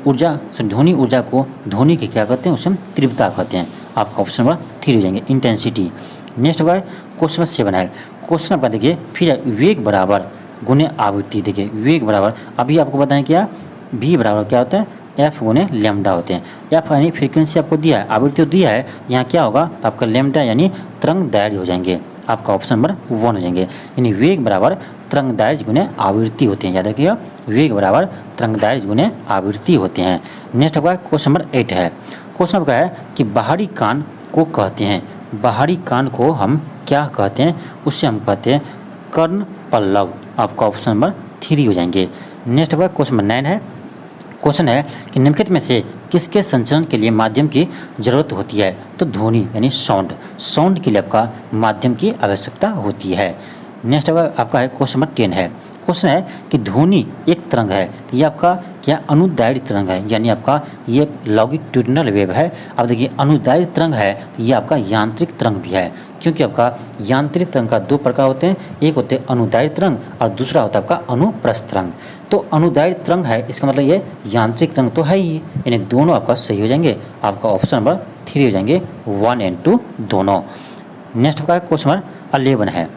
Speaker 1: ऊर्जा को ध्वनि की क्या कहते हैं, उसे हम तीव्रता कहते हैं। आपका ऑप्शन नंबर 3 हो जाएंगे इंटेंसिटी। नेक्स्ट होगा क्वेश्चन नंबर 7 है, क्वेश्चन आपका देखिए फिर वेग बराबर गुने आवृत्ति। देखिए वेग बराबर अभी आपको बताएं क्या, भी बराबर क्या होता है एफ गुने लैम्डा होते हैं। एफ यानी फ्रीक्वेंसी आपको दिया है, आवृत्ति तो दिया है, यहाँ क्या होगा तो आपका लैम्डा यानी तरंगदैर्घ्य हो जाएंगे। आपका ऑप्शन नंबर 1 हो जाएंगे, यानी वेग बराबर तरंगदैर्घ्य गुने आवृत्ति होते हैं। याद रखिएगा वेग बराबर तरंगदैर्घ्य गुने आवृत्ति होते हैं। नेक्स्ट आपका क्वेश्चन नंबर 8 है, क्वेश्चन आपका है कि बाहरी कान को कहते हैं, बाहरी कान को हम क्या कहते हैं, उससे हम कहते हैं कर्ण पल्लव। आपका ऑप्शन नंबर 3 हो जाएंगे। नेक्स्ट आपका क्वेश्चन नंबर 9 है, क्वेश्चन है कि निम्नलिखित में से किसके संचरण के लिए माध्यम की जरूरत होती है, तो ध्वनि यानी साउंड के लिए आपका माध्यम की आवश्यकता होती है। नेक्स्ट आपका है क्वेश्चन नंबर 10 है, क्वेश्चन है कि ध्वनि एक तरंग है, ये आपका क्या अनुदैर्घ्य तरंग है, यानी आपका ये एक लॉन्गिट्यूडिनल वेव है। अब देखिए अनुदैर्घ्य तरंग है तो ये आपका यांत्रिक तरंग भी है, क्योंकि आपका यांत्रिक तरंग का 2 प्रकार होते हैं, एक होते हैं अनुदैर्घ्य तरंग और दूसरा होता है आपका अनुप्रस्थ तरंग। तो अनुदैर्घ्य तरंग है इसका मतलब ये यांत्रिक तरंग तो है ही, यानी दोनों आपका सही हो जाएंगे। आपका ऑप्शन नंबर 3 हो जाएंगे, 1 और 2 दोनों। नेक्स्ट आपका क्वेश्चन नंबर 11 है,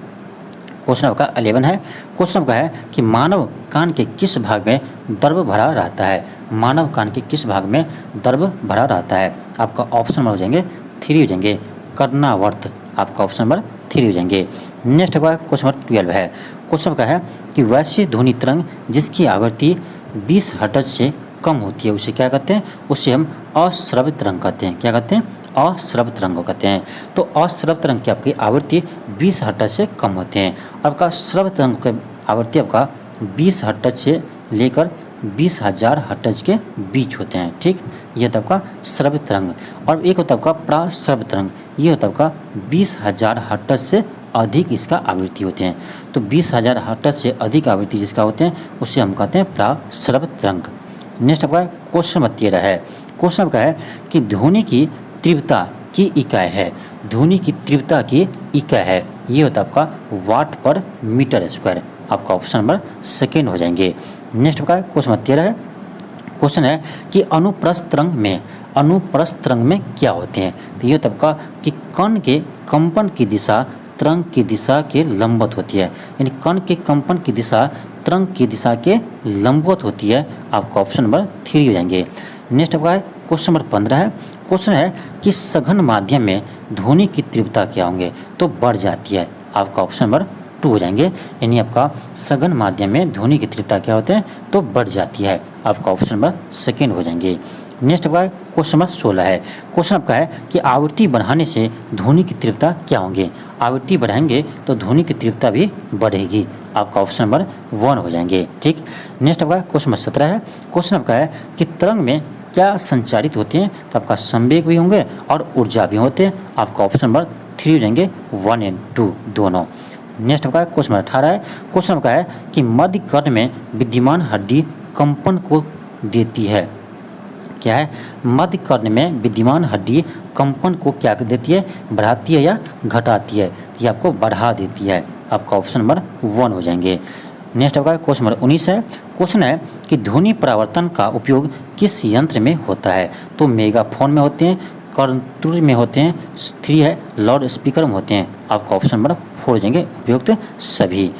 Speaker 1: क्वेश्चन आपका 11 है, क्वेश्चन आपका है कि मानव कान के किस भाग में द्रव भरा रहता है, मानव कान के किस भाग में द्रव भरा रहता है। आपका ऑप्शन नंबर हो जाएंगे 3 हो जाएंगे कर्णावर्त। आपका ऑप्शन नंबर 3 हो जाएंगे। नेक्स्ट आपका क्वेश्चन नंबर 12 है, क्वेश्चन आपका है कि वैसी ध्वनि तरंग जिसकी आवृत्ति 20 हर्ट्ज से कम होती है उसे क्या कहते हैं, उसे हम अश्रव्य तरंग कहते हैं। क्या कहते हैं, अश्रव्य तरंग को कहते हैं। तो अश्रव्य तरंग की आपकी आवृत्ति 20 हर्ट्ज से कम होते हैं। आपका श्रव्य तरंग की आवृत्ति आपका 20 हर्ट्ज से लेकर 20,000 हर्ट्ज के बीच होते हैं, ठीक। यह तो आपका श्रव्य तरंग। और एक होता है आपका प्राश्रव्य तरंग, ये होता है आपका 20,000 हर्ट्ज से अधिक इसका आवृत्ति होते हैं। तो 20,000 हर्ट्ज से अधिक आवृत्ति जिसका होते हैं उसे हम कहते हैं प्राश्रव्य तरंग। नेक्स्ट आपका क्वेश्चन नंबर 13 है, क्वेश्चन आपका है कि ध्वनि की तीव्रता की इकाई है, ध्वनि की तीव्रता की इकाई है, ये होता है आपका वाट पर मीटर स्क्वायर। आपका ऑप्शन नंबर 2 हो जाएंगे। नेक्स्ट आपका क्वेश्चन नंबर 13 है, क्वेश्चन है कि अनुप्रस्थ तरंग में क्या होते हैं, तो ये होता है आपका कि कण के कंपन की दिशा तरंग की दिशा के लंबवत होती है, यानी कण के कंपन की दिशा तरंग की दिशा के लंबवत होती है। आपका ऑप्शन नंबर 3 हो जाएंगे। नेक्स्ट आपका है क्वेश्चन नंबर 15 है, क्वेश्चन है कि सघन माध्यम में ध्वनि की तीव्रता क्या होंगे, तो बढ़ जाती है। आपका ऑप्शन नंबर 2 हो जाएंगे, यानी आपका सघन माध्यम में ध्वनि की तीव्रता क्या होते हैं तो बढ़ जाती है। आपका ऑप्शन नंबर 2 हो जाएंगे। नेक्स्ट आपका क्वेश्चन नंबर 16 है, क्वेश्चन आपका है कि आवृत्ति बढ़ाने से ध्वनि की तीव्रता क्या होंगे, आवृत्ति बढ़ाएंगे तो ध्वनि की तीव्रता भी बढ़ेगी। आपका ऑप्शन नंबर 1 हो जाएंगे, ठीक। नेक्स्ट आपका क्वेश्चन नंबर 17 है, क्वेश्चन आपका है कि तरंग में क्या संचारित होते हैं, तो आपका संवेग भी होंगे और ऊर्जा भी होते हैं। आपका ऑप्शन नंबर 3 हो जाएंगे, 1 और 2 दोनों। नेक्स्ट आपका क्वेश्चन नंबर 18 है, क्वेश्चन आपका है कि मध्य कर्ण में विद्यमान हड्डी कंपन को देती है, क्या है, मध्य कर्ण में विद्यमान हड्डी कंपन को क्या कर देती है, बढ़ाती है या घटाती है, तो ये आपको बढ़ा देती है। आपका ऑप्शन नंबर 1 हो जाएंगे। नेक्स्ट आपका क्वेश्चन नंबर 19 है। क्वेश्चन है कि ध्वनि परावर्तन का उपयोग किस यंत्र में होता है, तो मेगाफोन में होते हैं, कर्णतुरी में होते हैं, 3 है लाउड स्पीकर में होते हैं। आपका ऑप्शन नंबर 4 हो जाएंगे उपयुक्त सभी।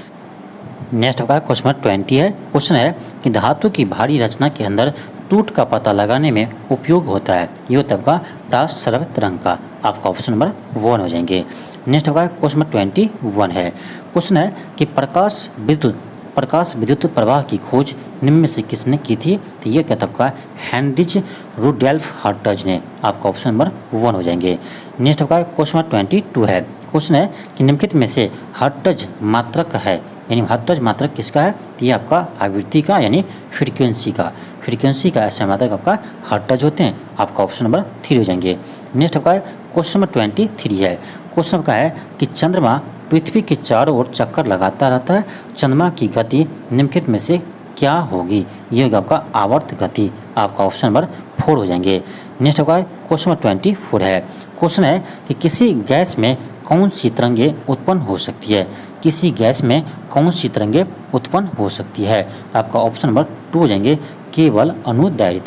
Speaker 1: नेक्स्ट आपका क्वेश्चन नंबर 20 है। क्वेश्चन है कि धातु की भारी रचना के अंदर टूट का पता लगाने में उपयोग होता है, ये होता है आपका प्रासरव तरंग का। आपका ऑप्शन नंबर 1 हो जाएंगे। नेक्स्ट आपका क्वेश्चन नंबर 21 है। क्वेश्चन है कि प्रकाश विद्युत प्रवाह की खोज निम्न में से किसने की थी, तो ये क्या था आपका हेनरिच रुडोल्फ हर्ट्ज ने। आपका ऑप्शन नंबर 1 हो जाएंगे। नेक्स्ट आपका क्वेश्चन नंबर 22 है। क्वेश्चन है कि निम्नलिखित में से हर्ट्ज मात्रक है, यानी हर्ट्ज मात्रक किसका है, तो ये आपका आवृत्ति का यानी फ्रीक्वेंसी का ऐसा मात्रक आपका हर्ट्ज होते हैं। आपका ऑप्शन नंबर 3 हो जाएंगे। नेक्स्ट आपका क्वेश्चन नंबर 23 है। क्वेश्चन आपका है कि चंद्रमा पृथ्वी के चारों ओर चक्कर लगाता रहता है, चंद्रमा की गति निम्नलिखित में से क्या होगी, ये होगा आपका आवर्त गति। आपका ऑप्शन नंबर 4 हो जाएंगे। नेक्स्ट आपका क्वेश्चन नंबर 24 है। क्वेश्चन है कि किसी गैस में कौन सी तरंगें उत्पन्न हो सकती है, किसी गैस में कौन सी तरंगें उत्पन्न हो सकती है, तो आपका ऑप्शन नंबर 2 हो जाएंगे केवल अनुदैर्घ्य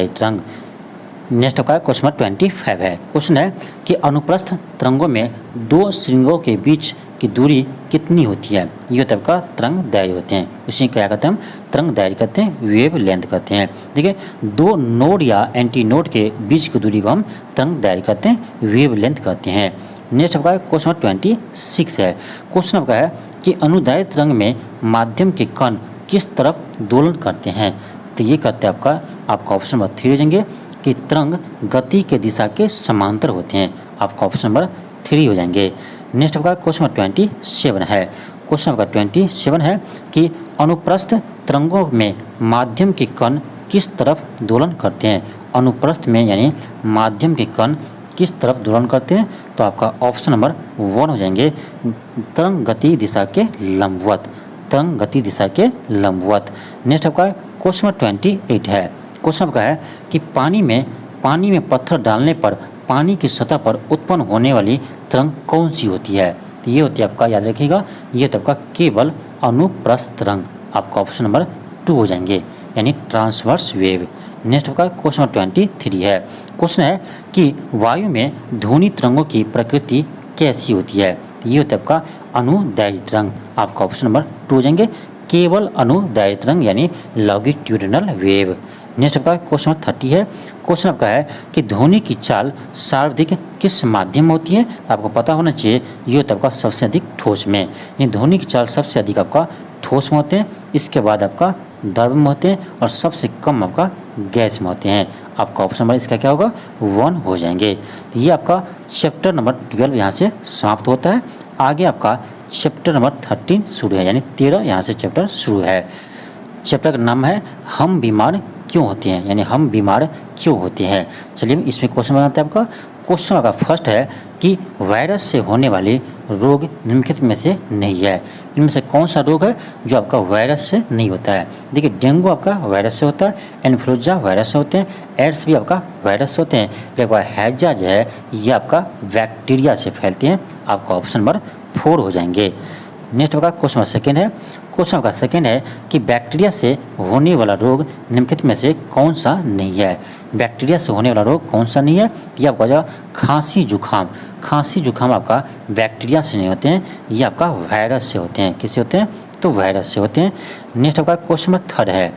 Speaker 1: तरंग। नेक्स्ट आपका क्वेश्चन नंबर 25 है। क्वेश्चन है कि अनुप्रस्थ तरंगों में 2 श्रृंगों के बीच की दूरी कितनी होती है, ये होता है आपका तरंग दैर्घ्य होते हैं। उसी क्या कहते हैं हम, तरंग दैर्घ्य कहते हैं, वेव लेंथ कहते हैं। देखिए 2 नोड या एंटी नोड के बीच की दूरी को हम तरंग दैर्घ्य कहते हैं, वेव लेंथ कहते हैं। नेक्स्ट आपका क्वेश्चन नंबर 26 है। क्वेश्चन आपका है कि अनुदैर्घ्य तरंग में माध्यम के कण किस तरफ दोलन करते हैं, तो ये करते हैं आपका ऑप्शन नंबर 3 हो जाएंगे कि तरंग गति के दिशा के समांतर होते हैं। आपका ऑप्शन नंबर 3 हो जाएंगे। नेक्स्ट आपका क्वेश्चन नंबर 27 है। क्वेश्चन आपका 27 है कि अनुप्रस्थ तरंगों में माध्यम के कण किस तरफ दोलन करते हैं, अनुप्रस्थ में यानी माध्यम के कण किस तरफ दोलन करते हैं, तो आपका ऑप्शन नंबर 1 हो जाएंगे तरंग गति दिशा के लंबवत। नेक्स्ट आपका क्वेश्चन नंबर 28 है। क्वेश्चन आपका है कि पानी में पत्थर डालने पर पानी की सतह पर उत्पन्न होने वाली तरंग कौन सी होती है, तो ये होती है आपका, याद रखिएगा, ये होता है आपका केवल अनुप्रस्थ तरंग। आपका ऑप्शन नंबर 2 हो जाएंगे, यानी ट्रांसवर्स वेव। नेक्स्ट आपका क्वेश्चन नंबर 23 है। क्वेश्चन है कि वायु में ध्वनि तरंगों की प्रकृति कैसी होती है, ये होता है आपका अनुदैर्घ्य तरंग। आपका ऑप्शन नंबर 2 हो जाएंगे केवल अनुदैर्घ्य तरंग यानी लॉन्गिट्यूडिनल वेव। नेक्स्ट आपका क्वेश्चन नंबर 30 है। क्वेश्चन आपका है कि ध्वनि की चाल सर्वाधिक किस माध्यम में होती है, तो आपको पता होना चाहिए ये होता है आपका सबसे अधिक ठोस में, यानी ध्वनि की चाल सबसे अधिक आपका ठोस में होते हैं, इसके बाद आपका द्रव में होते हैं और सबसे कम आपका गैस में होते हैं। आपका ऑप्शन नंबर इसका क्या होगा, 1 हो जाएंगे। तो ये आपका चैप्टर नंबर 12 यहाँ से समाप्त होता है। आगे आपका चैप्टर नंबर 13 शुरू है, यानी 13 यहाँ से चैप्टर शुरू है। चैप्टर का नाम है हम बीमार क्यों होते हैं, यानी हम बीमार क्यों होते हैं। चलिए इसमें क्वेश्चन बनाते हैं। आपका क्वेश्चन का फर्स्ट है कि वायरस से होने वाले रोग निम्नलिखित में से नहीं है, इनमें से कौन सा रोग है जो आपका वायरस से नहीं होता है। देखिए डेंगू आपका वायरस से होता है, इन्फ्लुएंजा वायरस से होते हैं, एड्स भी आपका वायरस से होते हैं, लेकिन हैजा जो है ये आपका बैक्टीरिया से फैलते हैं। आपका ऑप्शन नंबर 4 हो जाएंगे। नेक्स्ट आपका क्वेश्चन नंबर सेकेंड है। क्वेश्चन का सेकेंड है कि बैक्टीरिया से होने वाला रोग निम्नलिखित में से कौन सा नहीं है। बैक्टीरिया से होने वाला रोग कौन सा नहीं है, ये आपका जो खांसी जुखाम आपका बैक्टीरिया से नहीं होते हैं, ये आपका वायरस से होते हैं। किससे होते हैं, तो वायरस से होते हैं। नेक्स्ट आपका क्वेश्चन नंबर थर्ड है।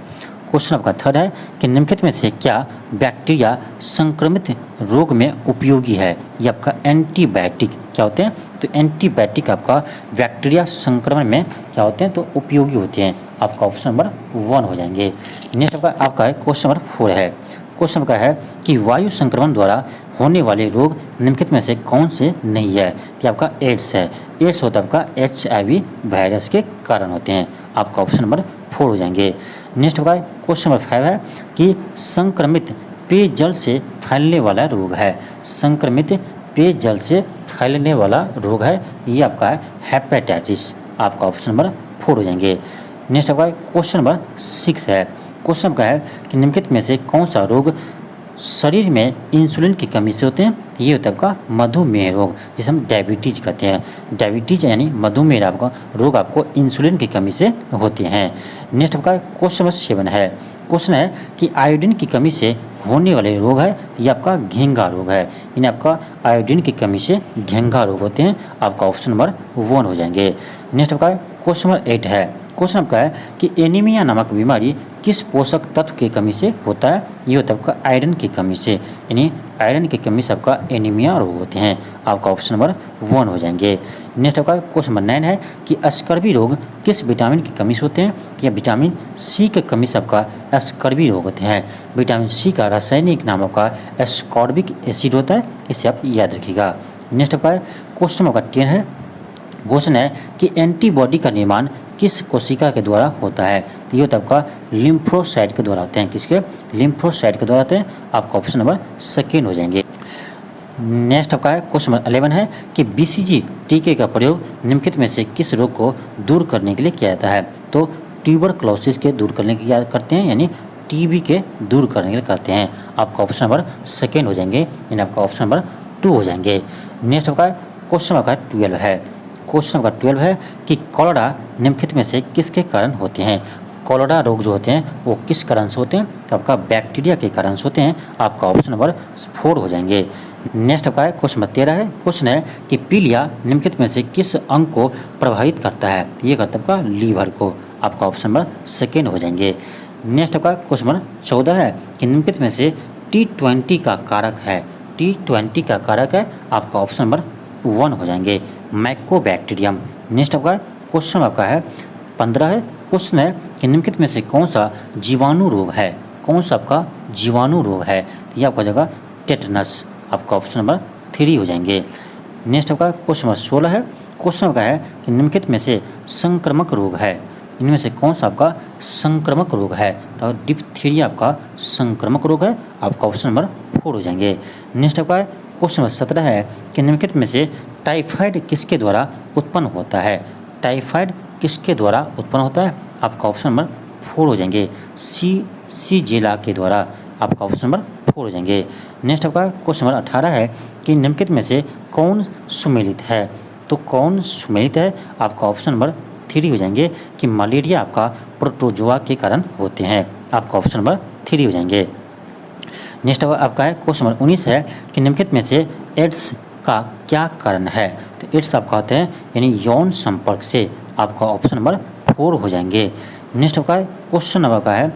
Speaker 1: क्वेश्चन आपका थर्ड है कि निम्नलिखित में से क्या बैक्टीरिया संक्रमित रोग में उपयोगी है, ये आपका एंटीबायोटिक क्या होते हैं, तो एंटीबायोटिक आपका बैक्टीरिया संक्रमण में क्या होते हैं, तो उपयोगी होते हैं। आपका ऑप्शन नंबर 1 हो जाएंगे। नेक्स्ट आपका है क्वेश्चन नंबर 4 है। क्वेश्चन का है कि वायु संक्रमण द्वारा होने वाले रोग निम्नलिखित में से कौन से नहीं है, तो आपका एड्स है। एड्स होता है आपका HIV वायरस के कारण होते हैं। आपका ऑप्शन नंबर 4 हो जाएंगे। नेक्स्ट आपका क्वेश्चन नंबर 5 है कि संक्रमित पेयजल से फैलने वाला रोग है। संक्रमित पेयजल से फैलने वाला रोग है, ये आपका है हेपेटाइटिस। आपका ऑप्शन नंबर 4 हो जाएंगे। नेक्स्ट आपका क्वेश्चन नंबर 6 है। क्वेश्चन का है कि निम्नलिखित में से कौन सा रोग शरीर में इंसुलिन की कमी से होते हैं? ये होता है आपका मधुमेह रोग, जिसे हम डायबिटीज कहते हैं। डायबिटीज यानी मधुमेह आपका रोग आपको इंसुलिन की कमी से होते हैं। नेक्स्ट आपका क्वेश्चन नंबर 7 है। क्वेश्चन है कि आयोडीन की कमी से होने वाले रोग है, ये आपका घेंघा रोग है। यानी आपका आयोडीन की कमी से घेंघा रोग होते हैं। आपका ऑप्शन नंबर 1 हो जाएंगे। नेक्स्ट आपका क्वेश्चन नंबर 8 है। क्वेश्चन आपका है कि एनीमिया नामक बीमारी किस पोषक तत्व की कमी से होता है? ये होता है आपका आयरन की कमी से, यानी आयरन की कमी से आपका एनीमिया रोग होते हैं। आपका ऑप्शन नंबर 1 हो जाएंगे। नेक्स्ट आपका क्वेश्चन नंबर 9 है कि स्कर्वी रोग किस विटामिन की कमी से होते हैं? या विटामिन सी की कमी से आपका स्कर्वी रोग होते हैं। विटामिन सी का रासायनिक नाम आपका एस्कॉर्बिक एसिड होता है, इसे आप याद रखिएगा। नेक्स्ट आपका क्वेश्चन नंबर 10 है। क्वेश्चन है कि एंटीबॉडी का निर्माण किस कोशिका के द्वारा होता है? तो ये होता है आपका लिम्फोसाइट के द्वारा होते हैं। किसके? लिम्फोसाइट के द्वारा होते हैं। आपका ऑप्शन नंबर 2 हो जाएंगे। नेक्स्ट आपका है क्वेश्चन नंबर 11 है कि बीसीजी टीके का प्रयोग निम्नलिखित में से किस रोग को दूर करने के लिए किया जाता है? तो ट्यूबरक्लोसिस के दूर करने के लिए करते हैं, यानी टीबी के दूर करने के लिए करते हैं। आपका ऑप्शन नंबर 2 हो जाएंगे, यानी आपका ऑप्शन नंबर 2 हो जाएंगे। नेक्स्ट आपका क्वेश्चन नंबर 12 है। क्वेश्चन नंबर 12 है कि कॉलेरा निम्नलिखित में से किसके कारण होते हैं? कॉलेरा रोग जो होते हैं वो किस कारण से होते हैं? तो आपका बैक्टीरिया के कारण से होते हैं। आपका ऑप्शन नंबर 4 हो जाएंगे। नेक्स्ट आपका क्वेश्चन नंबर 13 है। क्वेश्चन है कि पीलिया निम्नलिखित में से किस अंग को प्रभावित करता है? ये करता है आपका लीवर को। आपका ऑप्शन नंबर 2 हो जाएंगे। नेक्स्ट आपका क्वेश्चन नंबर 14 है कि निम्नलिखित में से T20 का कारक है। T20 का कारक है। आपका ऑप्शन नंबर 1 हो जाएंगे, माइकोबैक्टीरियम। नेक्स्ट आपका क्वेश्चन आपका है 15 है। क्वेश्चन है कि निम्नलिखित में से कौन सा जीवाणु रोग है? कौन सा आपका जीवाणु रोग है? ये आपका जगह टेटनस। आपका ऑप्शन नंबर 3 हो जाएंगे। नेक्स्ट आपका क्वेश्चन नंबर 16 है। क्वेश्चन आपका है कि निम्नलिखित में से संक्रामक रोग है, इनमें से कौन सा आपका संक्रामक रोग है? तो डिप्थीरिया आपका संक्रामक रोग है। आपका ऑप्शन नंबर 4 हो जाएंगे। नेक्स्ट आपका क्वेश्चन नंबर 17 है कि निम्नलिखित में से टाइफाइड किसके द्वारा उत्पन्न होता है? टाइफाइड किसके द्वारा उत्पन्न होता है? आपका ऑप्शन नंबर 4 हो जाएंगे, सीजेला के द्वारा। आपका ऑप्शन नंबर 4 हो जाएंगे। नेक्स्ट आपका क्वेश्चन नंबर 18 है कि निम्नलिखित में से कौन सुमेलित है? तो कौन सुमेलित है? आपका ऑप्शन नंबर 3 हो जाएंगे कि मलेरिया आपका प्रोटोजोआ के कारण होते हैं। आपका ऑप्शन नंबर 3 हो जाएंगे। नेक्स्ट आपका है क्वेश्चन नंबर 19 है कि निम्नलिखित में से एड्स का क्या कारण है? तो एड्स आपका होते हैं यानी यौन संपर्क से। आपका ऑप्शन नंबर 4 हो जाएंगे। नेक्स्ट आपका क्वेश्चन नंबर का है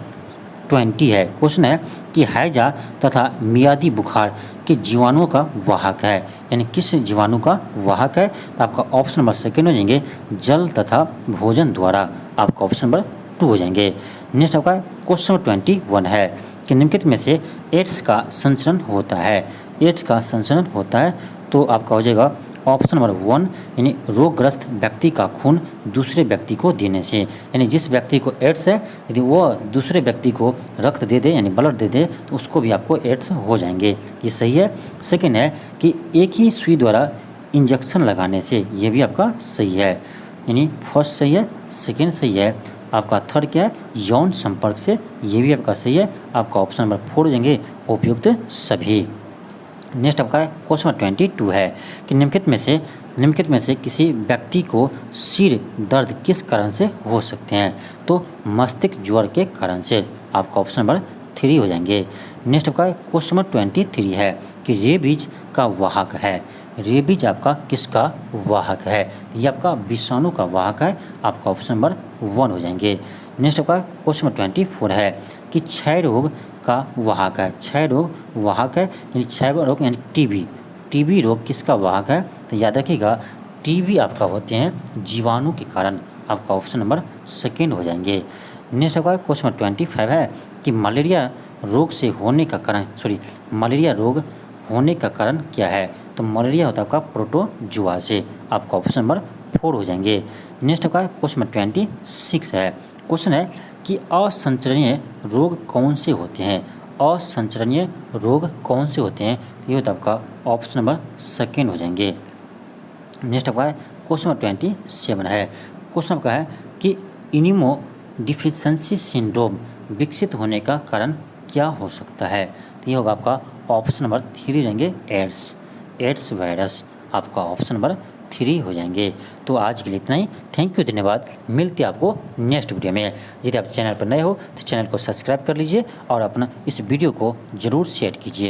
Speaker 1: 20 है। क्वेश्चन है कि हैजा तथा मियादी बुखार के जीवाणुओं का वाहक है, यानी किस जीवाणु का वाहक है? तो आपका ऑप्शन नंबर 2 हो जाएंगे, जल तथा भोजन द्वारा। आपका ऑप्शन नंबर 2 हो जाएंगे। नेक्स्ट आपका क्वेश्चन नंबर 21 है कि निम्नलिखित में से एड्स का संचरण होता है। एड्स का संचरण होता है तो आपका हो जाएगा ऑप्शन नंबर 1, यानी रोगग्रस्त व्यक्ति का खून दूसरे व्यक्ति को देने से। यानी जिस व्यक्ति को एड्स है यदि वो दूसरे व्यक्ति को रक्त दे दे यानी ब्लड दे दे तो उसको भी आपको एड्स हो जाएंगे। ये सही है। सेकेंड है कि एक ही सुई द्वारा इंजेक्शन लगाने से, ये भी आपका सही है। यानी फर्स्ट सही है, सेकेंड सही है। आपका थर्ड क्या है? यौन संपर्क से, ये भी आपका सही है। आपका ऑप्शन नंबर 4 हो जाएंगे, उपयुक्त सभी। नेक्स्ट आपका क्वेश्चन नंबर 22 है कि निम्नलिखित में से किसी व्यक्ति को सिर दर्द किस कारण से हो सकते हैं? तो मस्तिष्क ज्वर के कारण से। आपका ऑप्शन नंबर 3 हो जाएंगे। नेक्स्ट आपका क्वेश्चन नंबर 23 है कि रेबीज का वाहक है। रेबीज आपका किसका वाहक है? ये आपका विषाणु का वाहक है। आपका ऑप्शन नंबर 1 हो जाएंगे। नेक्स्ट आपका क्वेश्चन नंबर 24 है कि क्षय रोग का वाहक है। क्षय रोग वाहक है यानी क्षय रोग यानी टीबी। टीबी रोग किसका वाहक है? तो याद रखिएगा टीबी आपका होते हैं जीवाणु के कारण। आपका ऑप्शन नंबर 2 हो जाएंगे। नेक्स्ट आपका क्वेश्चन नंबर 25 है कि मलेरिया रोग होने का कारण क्या है? तो मलेरिया होता है आपका प्रोटोजुआ से। आपका ऑप्शन नंबर 4 हो जाएंगे। नेक्स्ट आपका क्वेश्चन नंबर 26 है। क्वेश्चन है कि असंचरणीय रोग कौन से होते हैं? असंचरणीय रोग कौन से होते हैं? ये होता है आपका ऑप्शन नंबर 2 हो जाएंगे। नेक्स्ट आपका क्वेश्चन नंबर 27 है। क्वेश्चन आपका है कि डिफिशियंसी सिंड्रोम विकसित होने का कारण क्या हो सकता है? तो ये होगा आपका ऑप्शन नंबर 3 रहेंगे एड्स वायरस, आपका ऑप्शन नंबर 3 हो जाएंगे। तो आज के लिए इतना ही। थैंक यू, धन्यवाद। मिलते हैं आपको नेक्स्ट वीडियो में। यदि आप चैनल पर नए हो तो चैनल को सब्सक्राइब कर लीजिए और अपना इस वीडियो को ज़रूर शेयर कीजिए।